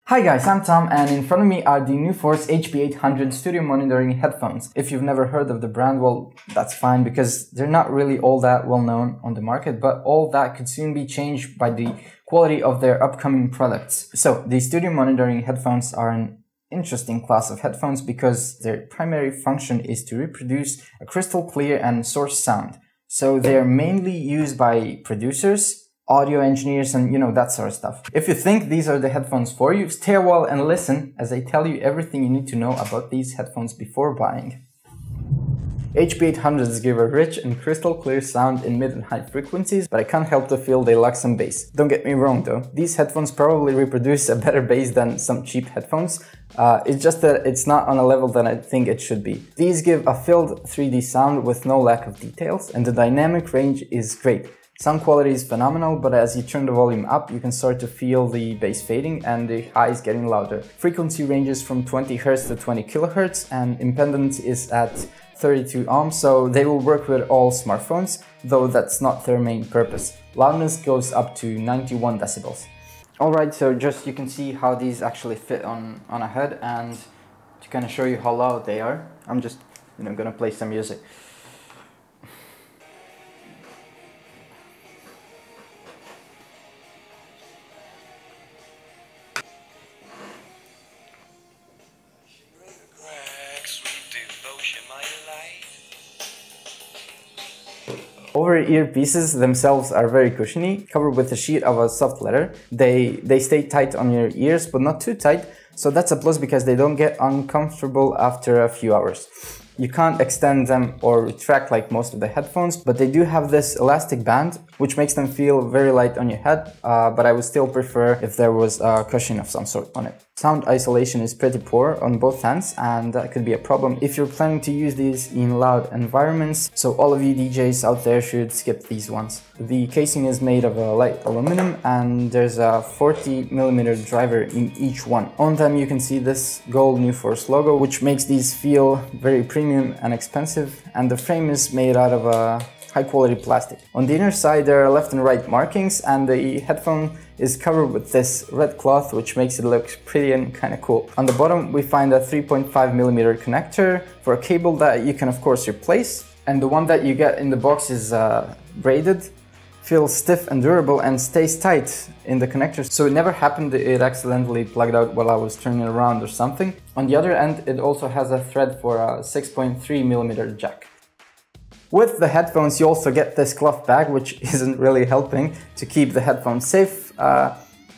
Hi guys, I'm Tom and in front of me are the NuForce HP-800 studio monitoring headphones. If you've never heard of the brand, well, that's fine because they're not really all that well known on the market, but all that could soon be changed by the quality of their upcoming products. So, the studio monitoring headphones are an interesting class of headphones because their primary function is to reproduce a crystal clear and source sound. So, they're mainly used by producers, audio engineers, and that sort of stuff. If you think these are the headphones for you, stay a while and listen as I tell you everything you need to know about these headphones before buying. HP-800s give a rich and crystal clear sound in mid and high frequencies, but I can't help to feel they lack some bass. Don't get me wrong though, these headphones probably reproduce a better bass than some cheap headphones. It's just that it's not on a level that I think it should be. These give a filled 3D sound with no lack of details, and the dynamic range is great. Sound quality is phenomenal, but as you turn the volume up, you can start to feel the bass fading and the highs getting louder. Frequency ranges from 20 Hz to 20 kHz, and impedance is at 32 ohms, so they will work with all smartphones, though that's not their main purpose. Loudness goes up to 91 decibels. Alright, so just you can see how these actually fit on a head, and to kind of show you how loud they are, I'm just gonna play some music. Over-ear pieces themselves are very cushiony, covered with a sheet of a soft leather. They stay tight on your ears, but not too tight, so that's a plus because they don't get uncomfortable after a few hours. You can't extend them or retract like most of the headphones, but they do have this elastic band, which makes them feel very light on your head, but I would still prefer if there was a cushion of some sort on it. Sound isolation is pretty poor on both ends, and that could be a problem if you're planning to use these in loud environments, so all of you DJs out there should skip these ones. The casing is made of a light aluminum, and there's a 40mm driver in each one. On them you can see this gold NuForce logo, which makes these feel very premium and expensive, and the frame is made out of a high quality plastic. On the inner side there are left and right markings, and the headphone is covered with this red cloth, which makes it look pretty and kind of cool. On the bottom we find a 3.5mm connector for a cable that you can of course replace, and the one that you get in the box is braided, feels stiff and durable, and stays tight in the connector, so it never happened that it accidentally plugged out while I was turning it around or something. On the other end it also has a thread for a 6.3mm jack. With the headphones you also get this cloth bag, which isn't really helping to keep the headphones safe.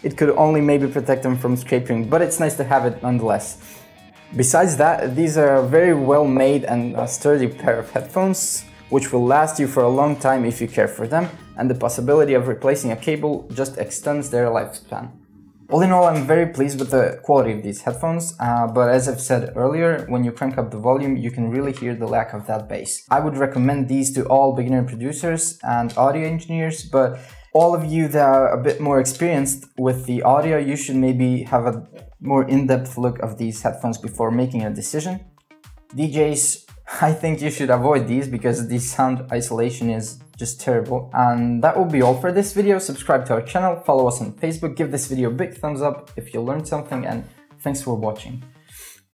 It could only maybe protect them from scraping, but it's nice to have it nonetheless. Besides that, these are a very well made and sturdy pair of headphones, which will last you for a long time if you care for them, and the possibility of replacing a cable just extends their lifespan. All in all, I'm very pleased with the quality of these headphones, but as I've said earlier, when you crank up the volume, you can really hear the lack of that bass. I would recommend these to all beginner producers and audio engineers, but all of you that are a bit more experienced with the audio, you should maybe have a more in-depth look of these headphones before making a decision. DJs, I think you should avoid these because the sound isolation is just terrible. And that will be all for this video. Subscribe to our channel, follow us on Facebook, give this video a big thumbs up if you learned something, and thanks for watching.